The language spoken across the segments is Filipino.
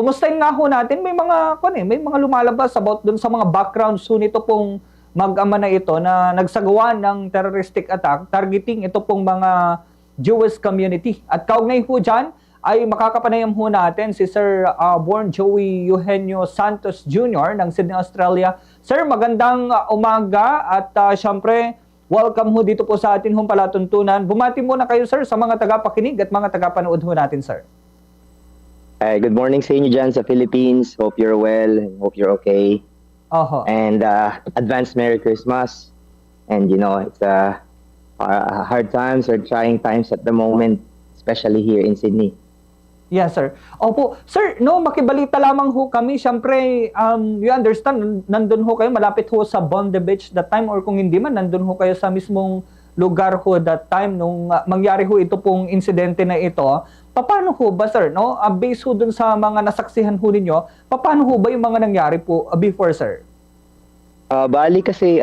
Kumustahin nga ho natin, may mga lumalabas about dun sa mga backgrounds ho nito pong mag-ama na ito na nagsagawa ng terroristic attack targeting ito pong mga Jewish community. At kaugnay ho dyan ay makakapanayam ho natin si Sir Born Joey Eugenio Santos Jr. ng Sydney, Australia. Sir, magandang umaga at syempre, welcome ho dito po sa atin hong palatuntunan. Bumati muna kayo, sir, sa mga tagapakinig at mga tagapanood ho natin, sir. Good morning sa inyo dyan sa Philippines. Hope you're well. Hope you're okay. And advance Merry Christmas. And you know, it's hard times or trying times at the moment, especially here in Sydney. Yes, sir. Opo. Sir, no, makibalita lamang ho kami. Siyempre, you understand, nandun ho kayo, malapit ho sa Bondi Beach that time, or kung hindi man, nandun ho kayo sa mismong lugar ho that time nung mangyari ho ito pong insidente na ito. Paano ho ba, sir, no? Based ho dun sa mga nasaksihan ho ninyo, paano ho ba yung mga nangyari po before, sir? Bali kasi,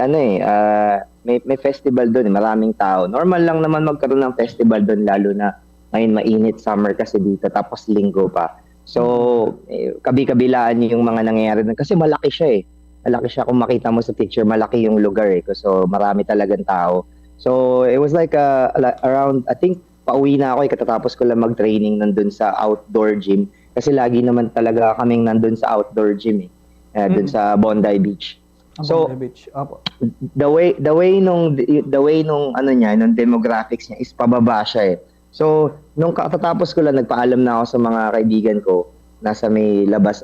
may festival doon, maraming tao. Normal lang naman magkaroon ng festival doon, lalo na ngayon mainit, summer kasi dito, tapos linggo pa. So, kabi-kabilaan yung mga nangyayari doon. Kasi malaki siya eh. Malaki siya, kung makita mo sa picture, malaki yung lugar eh. So, marami talagang tao. So, it was like around, I think, pauwi na ako eh, katatapos ko lang mag-training nandun sa outdoor gym. Kasi lagi naman talaga kaming nandun sa outdoor gym eh. Dun sa Bondi Beach. So, Bondi Beach. Opo. the way nung ano niya, nung demographics niya is pababa siya eh. So, nung katatapos ko lang, nagpaalam na ako sa mga kaibigan ko, nasa may labas,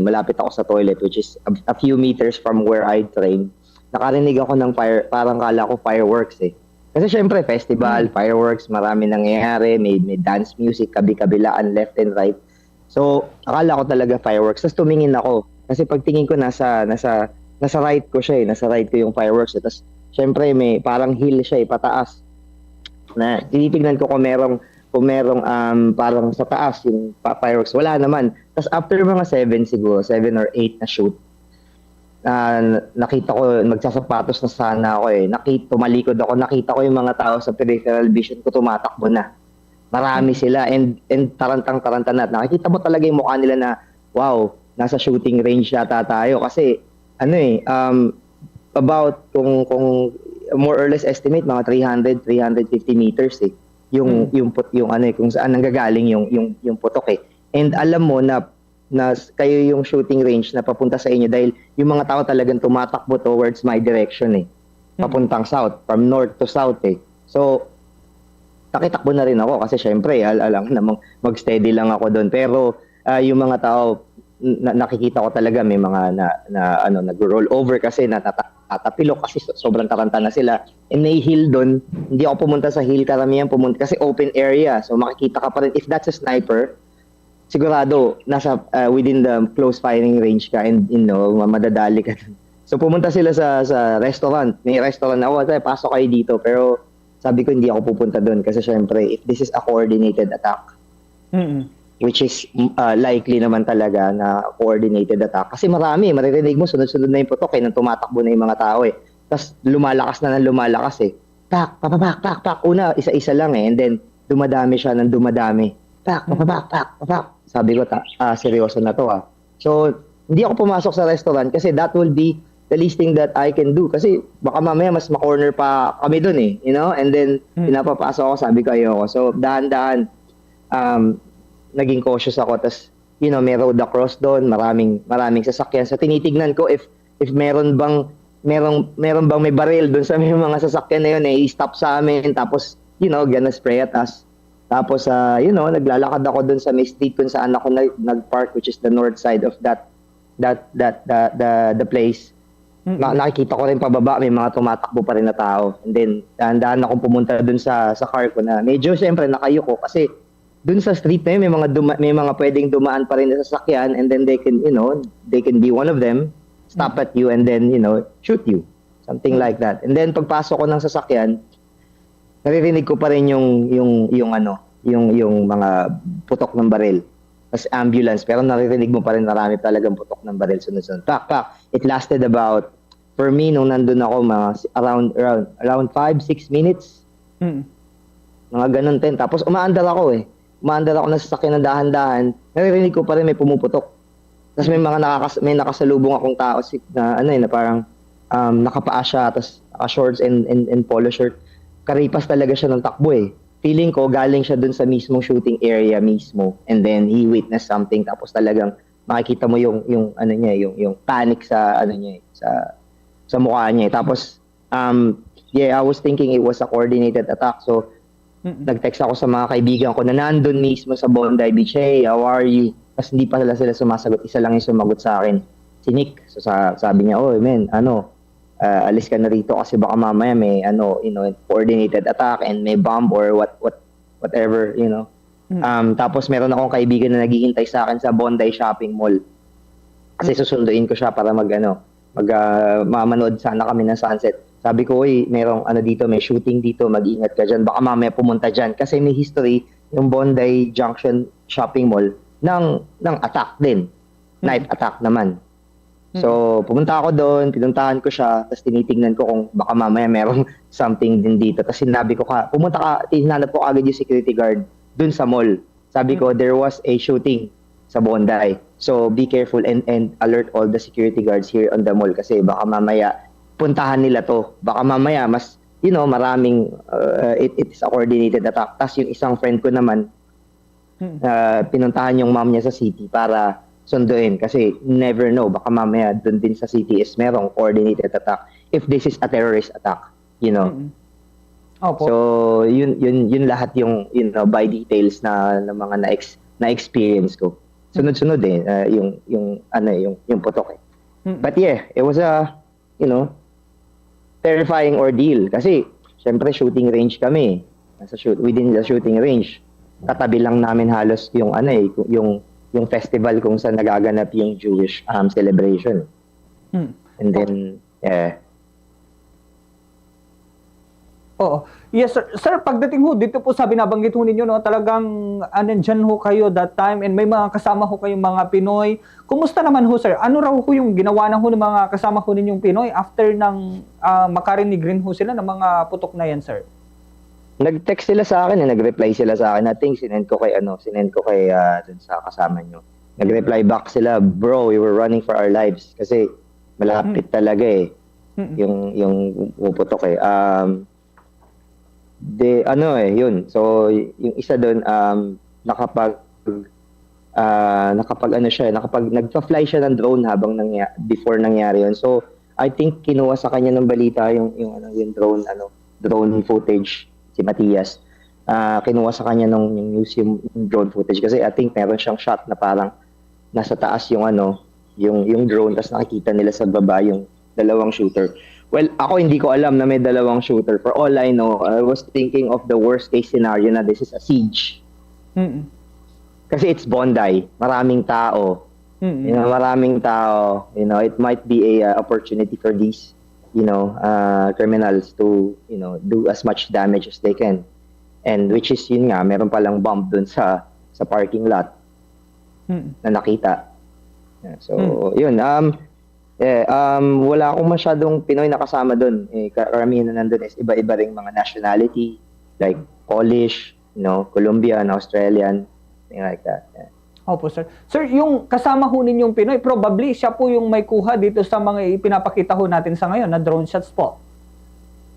malapit ako sa toilet, which is a few meters from where I train. Nakarinig ako ng parang kala ko fireworks eh. Kasi syempre, festival, fireworks, marami nangyayari, may dance music, kabi-kabilaan, left and right. So, akala ko talaga fireworks. Tapos tumingin ako. Kasi pagtingin ko, nasa right ko siya eh. Nasa right ko yung fireworks eh. Tapos, syempre, may parang hill siya eh, pataas. Na, tinitignan ko kung merong parang sa taas yung fireworks. Wala naman. Tapos, after mga 7 siguro, 7 or 8 na shoot, nakita ko, magsasapatos na sana ako eh. Tumalikod ako, nakita ko yung mga tao sa peripheral vision ko, tumatakbo na. Marami sila and tarantang-taranta na. Nakikita mo talaga yung mukha nila na, wow, nasa shooting range yata tayo. Kasi, about kung more or less estimate, mga 350 meters eh. Yung kung saan nanggagaling yung putok eh. And alam mo na kayo yung shooting range na papunta sa inyo dahil yung mga tao talagang tumatakbo towards my direction eh. Papuntang south, from north to south eh. So, nakitakbo na rin ako kasi syempre, alam namang mag-steady lang ako doon. Pero yung mga tao, nakikita ko talaga may mga nag-roll over kasi natatapilok kasi sobrang taranta na sila. And may hill doon, hindi ako pumunta sa hill, karamihan pumunta kasi open area. So makikita ka pa rin, if that's a sniper, sigurado nasa within the close firing range ka and madadali ka. So pumunta sila sa restaurant. May restaurant ako, pasok kayo dito, pero sabi ko hindi ako pupunta doon kasi syempre if this is a coordinated attack, which is likely naman talaga na coordinated attack kasi maririnig mo sunod-sunod na yung putok nang tumatakbo na yung mga tao eh. Tapos lumalakas eh. Pak, una isa-isa lang eh, and then dumadami siya ng dumadami. Pak. Sabi ko, seryoso na to ah. So, hindi ako pumasok sa restaurant kasi that will be the least thing that I can do. Kasi baka mamaya mas ma-corner pa kami dun eh. You know? And then, pinapapasok ako, sabi ko ayoko. So, dahan-dahan, naging cautious ako. Tapos, may road across doon, maraming sasakyan. So, tinitignan ko if meron bang may baril doon sa may mga sasakyan na yun eh, i-stop sa amin. Tapos, gonna spray at us. Tapos, naglalakad ako dun sa may street kung saan ako nag-park, which is the north side of the place. Nakikita ko rin pababa, may mga tumatakbo pa rin na tao. And then, dahan-dahan akong pumunta dun sa car ko na medyo siyempre nakayuko kasi dun sa street na yun, may mga pwedeng dumaan pa rin na sasakyan and then they can be one of them, stop at you and then, shoot you. Something like that. And then, pagpasok ko ng sasakyan, naririnig ko pa rin yung mga putok ng baril. Tapos ambulance, pero naririnig mo pa rin marami talagang putok ng baril sunod-sunod. Pak. It lasted about, for me, nung nandun ako, around 5-6 minutes. Mga ganun din. Tapos umaandar ako eh. maandar ako ng sasakyan ng dahan-dahan, naririnig ko pa rin may pumuputok. Tapos may mga may nakasalubong akong tao na ano na parang nakapaa siya, tapos naka-shorts and polo shirt. Karipas talaga siya ng takbo eh. Feeling ko galing siya dun sa mismong shooting area mismo, and then he witnessed something, tapos talagang makikita mo yung ano niya, yung panic sa ano niya, sa mukha niya. Tapos I was thinking it was a coordinated attack. So nag-text ako sa mga kaibigan ko na nandun mismo sa Bondi Beach. Hey, how are you? Tapos hindi pa sila sumasagot. Isa lang yung sumagot sa akin, si Nick. So sabi niya, oh man, alis ka na rito kasi baka mamaya may coordinated attack and may bomb or whatever, Tapos meron akong kaibigan na naghihintay sa akin sa Bondi Shopping Mall. Kasi susunduin ko siya para mamanood sana kami ng sunset. Sabi ko, merong dito, may shooting dito, mag-ingat ka dyan. Baka mamaya pumunta dyan. Kasi may history yung Bondi Junction Shopping Mall ng attack din. Night attack naman. So, pumunta ako doon, pinuntahan ko siya, tapos tinitingnan ko kung baka mamaya merong something din dito. Tapos sinabi ko hinanap ko agad yung security guard doon sa mall. Sabi ko, there was a shooting sa Bondi. So, be careful and alert all the security guards here on the mall kasi baka mamaya puntahan nila to. Baka mamaya mas, maraming, it is a coordinated attack. Tapos yung isang friend ko naman, pinuntahan yung mom niya sa city para sunduin kasi never know, baka mamaya dun din sa city is merong coordinated attack if this is a terrorist attack, Opo. So, yun lahat yung, by details na mga na-experience ko. Sunod-sunod yung putok eh. But yeah, it was a, terrifying ordeal kasi syempre shooting range kami. Within the shooting range. Katabi lang namin halos yung yung festival kung saan nagaganap yung Jewish celebration. And then Oo. Yes, sir. Sir, pagdating ho, dito po sa binabanggit ho ninyo, talagang nandyan ho kayo that time and may mga kasama ho kayong mga Pinoy. Kumusta naman ho, sir? Ano raw ho yung ginawa na ho ng mga kasama ho ninyong Pinoy after ng makarinig rin ho sila ng mga putok na yan, sir? Nag-text sila sa akin, nag-reply sila sa akin. I think sinend ko kay dun sa kasama nyo. Nag-reply back sila, bro, we were running for our lives kasi malapit talaga eh. Yung puputok eh. Yun. So, yung isa doon, nakapag nagpa-fly siya ng drone before nangyari yun. So, I think kinuha sa kanya ng balita yung drone footage, si Matias. Kinuha sa kanya yung news yung drone footage kasi I think meron siyang shot na parang nasa taas yung drone, tapos nakikita nila sa baba yung dalawang shooter. Well, ako hindi ko alam na may dalawang shooter. For all I know, I was thinking of the worst case scenario na this is a siege. Kasi it's Bondi, maraming tao. Maraming tao. It might be a opportunity for these, criminals to, do as much damage as they can. And which is yun nga, meron palang bomb dun sa parking lot na nakita. So, yun. Wala akong masyadong Pinoy na kasama doon. Karamihan na nandun is iba-iba ring mga nationality, like Polish, Colombian, Australian, thing like that. Yeah. Opo, sir. Sir, yung kasama ho ninyong Pinoy, probably siya po yung may kuha dito sa mga ipinapakita ho natin sa ngayon na drone shots po.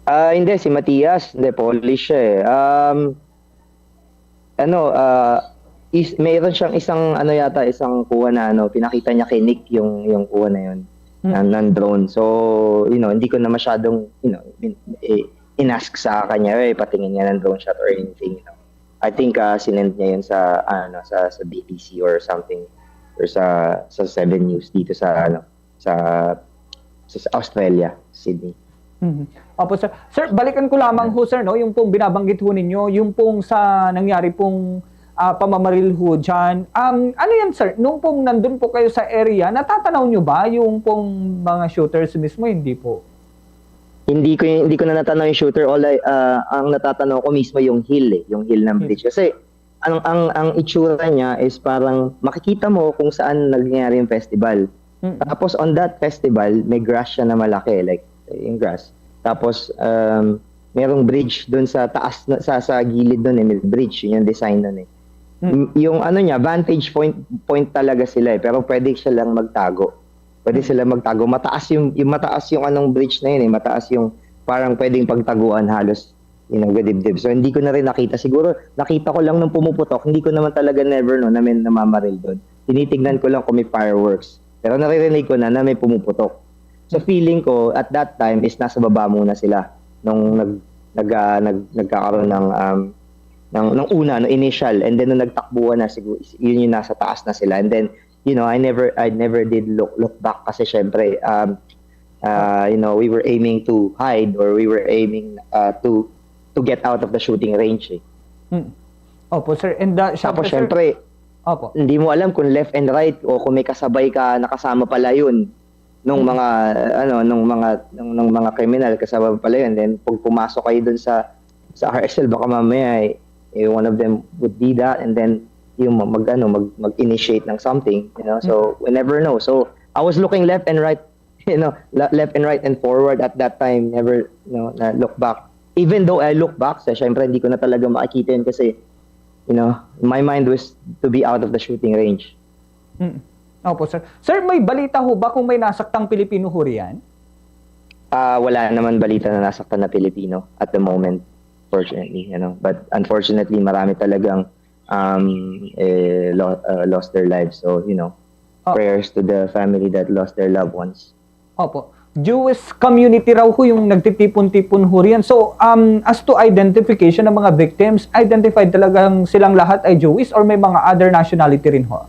Hindi, si Matias. Hindi, Polish siya mayroon siyang isang kuha na pinakita niya kay Nick yung kuha na yun. Ng drone. So, hindi ko na masyadong, inask sa kanya, patingin niya ng drone shot or anything. I think sinend niya yun sa BBC or something, or sa 7 News dito sa Australia, Sydney. Opo, sir. Sir, balikan ko lamang ho, sir, yung pong binabanggit ho ninyo, yung pong sa nangyari pong pamamaril ho dyan. Ano yan, sir? Nung pong nandun po kayo sa area, natatanaw nyo ba yung pong mga shooters mismo? Hindi po. Hindi ko na natanaw yung shooter. Ang natatanaw ko mismo yung hill ng bridge. Kasi ang itsura niya is parang makikita mo kung saan nangyari yung festival. Tapos on that festival, may grass siya na malaki, like yung grass. Tapos merong bridge doon sa taas, sa gilid doon, may bridge, yun yung design doon . Yung ano niya, vantage point talaga sila eh, pero pwede siya lang magtago. Pwede sila magtago. Mataas yung anong bridge na yun eh, mataas yung parang pwedeng pagtaguan halos yun ang gadibdib. So hindi ko na rin nakita. Siguro nakita ko lang nung pumuputok, hindi ko naman talaga never no na may namamaril doon. Tinitignan ko lang kung may fireworks. Pero naririnig ko na may pumuputok. So feeling ko at that time is nasa baba muna sila nung nagkakaroon ng una, no initial, and then nung nagtakbuhan na siguro yun yung nasa taas na sila, and then I never did look back kasi syempre we were aiming to hide or we were aiming to get out of the shooting range eh. Opo sir, and Tapos syempre opo, hindi mo alam kung left and right o kung may kasabay ka nakasama pala yun nung mga kriminal kasama pala yun. Then pag pumasok kayo dun sa RSL baka mamaya one of them would be that, and then yung mag-initiate ng something, so we never know. So I was looking left and right, left and right and forward at that time, never na look back. Even though I look back, syempre hindi ko na talaga makikita yun kasi my mind was to be out of the shooting range. Opo sir. Sir, may balita ho ba kung may nasaktang Pilipino ho riyan? Wala naman balita na nasaktan na Pilipino at the moment, fortunately, but unfortunately marami talagang lost their lives. So prayers to the family that lost their loved ones. Opo. Jewish community raw ho yung nagtitipon-tipon ho riyan. So as to identification ng mga victims, identified talagang silang lahat ay Jewish or may mga other nationality rin ho?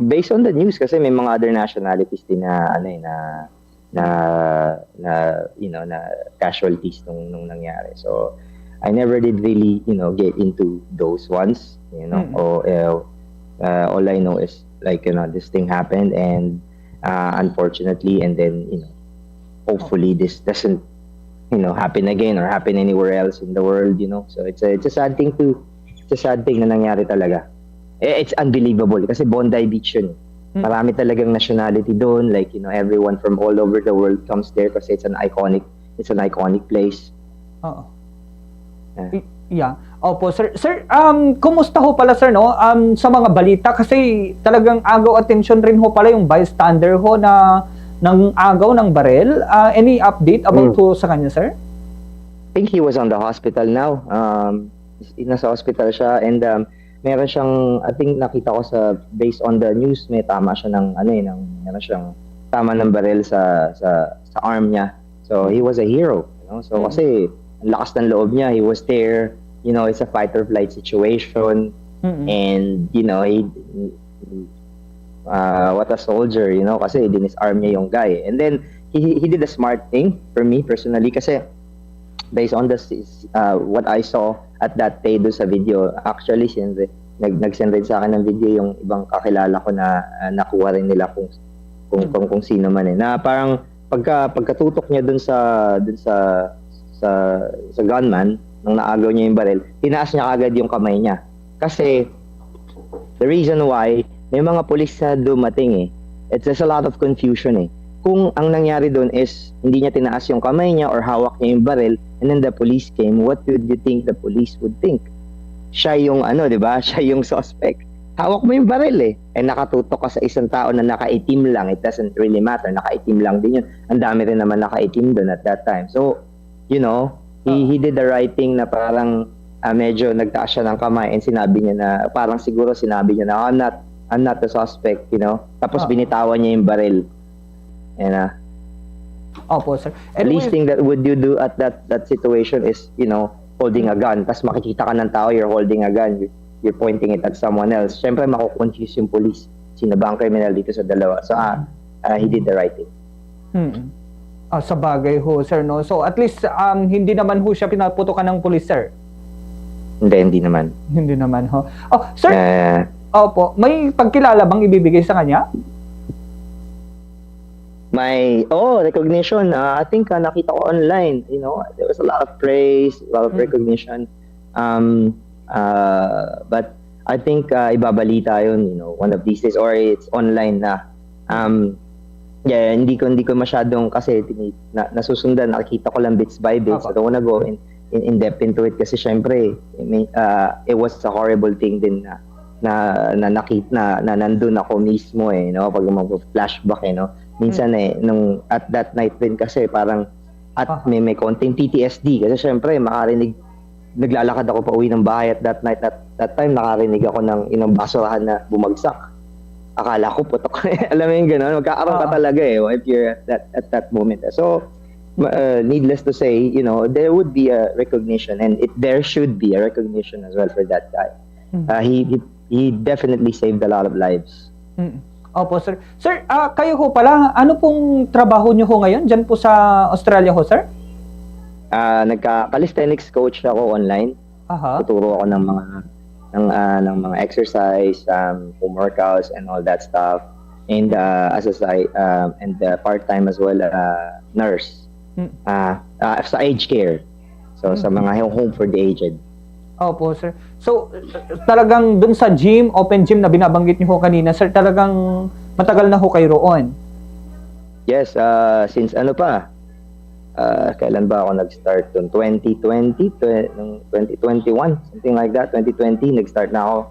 Based on the news kasi may mga other nationalities din na casualties nung nangyari. So I never did really get into those ones, all I know is this thing happened, and unfortunately, and then hopefully this doesn't happen again or happen anywhere else in the world, so it's a sad thing na nangyari talaga. It's unbelievable kasi Bondi Beach yun. Marami talagang nationality doon, everyone from all over the world comes there kasi it's an iconic place. Oo. Yeah. Opo, sir. Sir, kumusta ho pala sir sa mga balita kasi talagang agaw attention rin ho pala yung bystander ho na ng agaw ng barel. Any update about ho sa kanya, sir? I think he was on the hospital now. Nasa hospital siya, and meron siyang, I think nakita ko based on the news, may tama siya meron siyang tama ng barel sa arm niya. So he was a hero, So kasi ang lakas ng loob niya, he was there, it's a fight or flight situation, and what a soldier, kasi dinisarm niya yung guy. And then he did a smart thing for me personally kasi based on what I saw at that day do sa video, actually nag-send rin sa akin ng video yung ibang kakilala ko na nakuha rin nila kung sino man na parang pagkatutok niya dun sa gunman nung naagaw niya yung baril, tinaas niya agad yung kamay niya kasi the reason why may mga pulis na dumating there's a lot of confusion kung ang nangyari doon is hindi niya tinaas yung kamay niya or hawak niya yung baril, and then the police came, what would you think the police would think? Siya yung di ba? Siya yung suspect. Hawak mo yung baril nakatutok ka sa isang tao na nakaitim lang. It doesn't really matter. Nakaitim lang din yun. Ang dami rin naman nakaitim doon at that time. So, he did the right thing na parang medyo nagtaas siya ng kamay and sinabi niya na, parang siguro sinabi niya na, I'm not the suspect, Tapos binitawan niya yung baril. Opo, sir. The least thing that would you do at that situation is, holding a gun. Tapos makikita ka ng tao, you're holding a gun. You're pointing it at someone else. Siyempre, makukonfuse yung police. Sino ba ang criminal dito sa dalawa? So, he did the right thing. Sa bagay ho, sir, So, at least, hindi naman ho siya pinaputokan ng police, sir? Hindi naman. Hindi naman ho. Oh, sir, opo, may pagkilala bang ibibigay sa kanya? Recognition. I think nakita ko online, there was a lot of praise, a lot of recognition. But I think ibabalita yun, one of these days, or it's online na. Hindi ko masyadong kasi nasusundan, nakikita ko lang bits by bits. I don't wanna go in depth into it kasi syempre it was a horrible thing din na nakita na nandun ako mismo no, pag mag-flashback no, minsan nung at that night din kasi parang at may konting PTSD kasi syempre naglalakad ako pa uwi ng bahay at that time nakarinig ako ng inang basurahan na bumagsak. Akala ko putok. Alam mo yung gano'n, magkakaroon ka talaga if you're at that moment. So needless to say, you know, there would be a recognition and there should be a recognition as well for that guy. He definitely saved a lot of lives. Opo, sir. Sir, kayo ho pala, ano pong trabaho nyo ho ngayon dyan po sa Australia ho, sir? Calisthenics coach ako online. Tuturo ako ng mga exercise, home workouts and all that stuff. And as a side and part-time as well nurse. Sa aged care. So sa mga home for the aged. Opo, sir. So talagang dun sa gym, open gym na binabanggit niyo ho kanina, sir, talagang matagal na ho kayo roon. Yes, since kailan ba ako nag-start doon? 2021, something like that. 2020, nag-start na ako.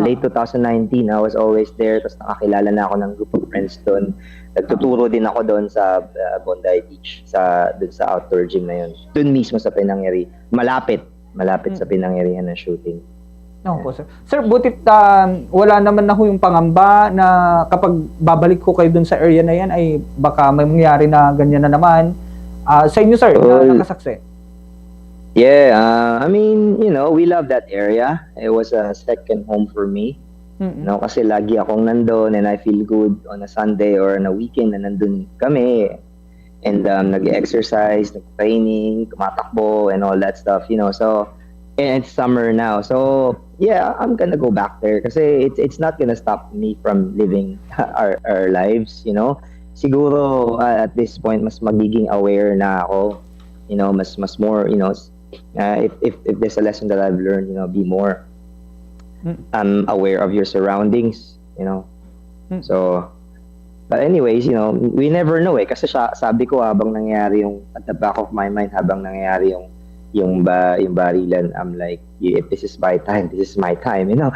Late 2019, I was always there. Tapos nakakilala na ako ng group of friends doon. Nagtuturo din ako doon sa Bondi Beach, doon sa outdoor gym na yun. Doon mismo sa Pinangyari. Malapit sa pinangyarihan ng shooting. Po, sir. Sir, butit wala naman na ho yung pangamba na kapag babalik ko kayo doon sa area na yan ay baka may mangyari na ganyan na naman. Sa inyo, sir, na nakasaksi? Yeah, I mean, you know, we love that area. It was a second home for me. You know, kasi lagi akong nandun and I feel good on a Sunday or on a weekend na nandun kami. And nag-exercise, nag-training, tumatakbo and all that stuff, you know. So, and it's summer now. So, yeah, I'm gonna go back there kasi it's not gonna stop me from living our lives, you know. Siguro at this point mas magiging aware na ako, you know, mas more, you know, if there's a lesson that I've learned, you know, be more aware of your surroundings, you know. So but anyways, you know, we never know kasi sabi ko habang nangyayari yung at the back of my mind habang nangyayari yung barilan, I'm like, if this is my time, this is my time, you know.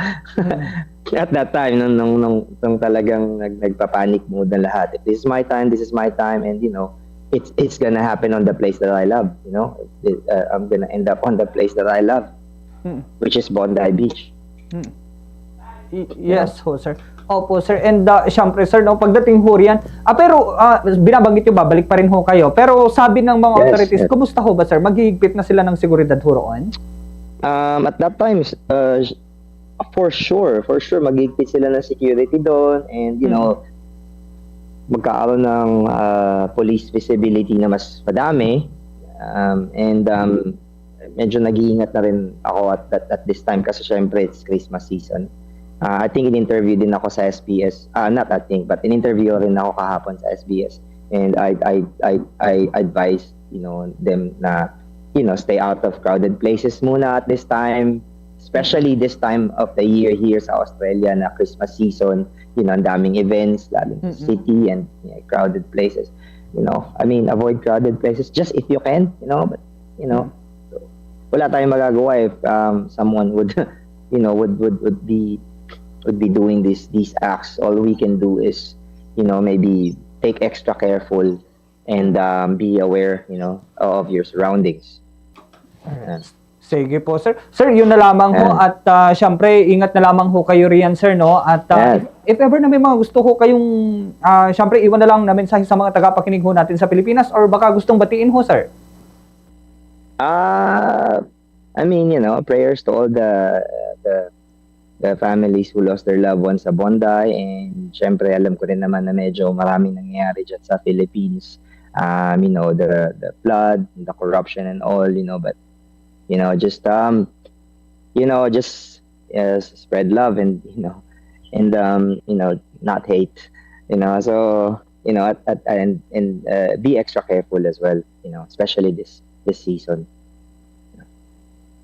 At that time, nung talagang nagpa-panic mode na lahat. If this is my time, this is my time, and you know, it's gonna happen on the place that I love, you know. I'm gonna end up on the place that I love, which is Bondi Beach. Yes, ho, sir. Opo, sir. And syempre, sir, no, pagdating ho riyan, pero binabanggit nyo, babalik pa rin ho kayo. Pero sabi ng mga authorities, kumusta ho ba, sir? Maghihigpit na sila ng seguridad ho roon? At that time, for sure, maghihigpit sila ng security doon and, you know, magkakaroon ng police visibility na mas madami. And medyo nag-iingat na rin ako at this time kasi syempre it's Christmas season. I think in-interview din ako sa SBS. Not I think, but in-interview rin ako kahapon sa SBS. And I advise, you know, them na, you know, stay out of crowded places muna at this time. Especially this time of the year here sa Australia na Christmas season. You know, ang daming events, lalo sa city and crowded places. You know, I mean, avoid crowded places just if you can, you know, but, you know, wala tayong magagawa if someone would, you know, would be doing these acts. All we can do is, you know, maybe take extra careful and be aware, you know, of your surroundings. Sige po, sir. Sir, yun na lamang ho at syempre ingat na lamang ho kayo riyan, sir, no? At if ever na may mga gusto ho kayong syempre iwan na lang na mensahe sa mga tagapakinig ho natin sa Pilipinas or baka gustong batiin ho, sir. I mean, you know, prayers to all the families who lost their loved ones sa Bondi, and syempre alam ko rin naman na medyo maraming nangyayari dyan sa Philippines. You know, the flood, the corruption and all, you know, but you know, just spread love and you know, not hate, you know. So, you know, and be extra careful as well, you know, especially this season.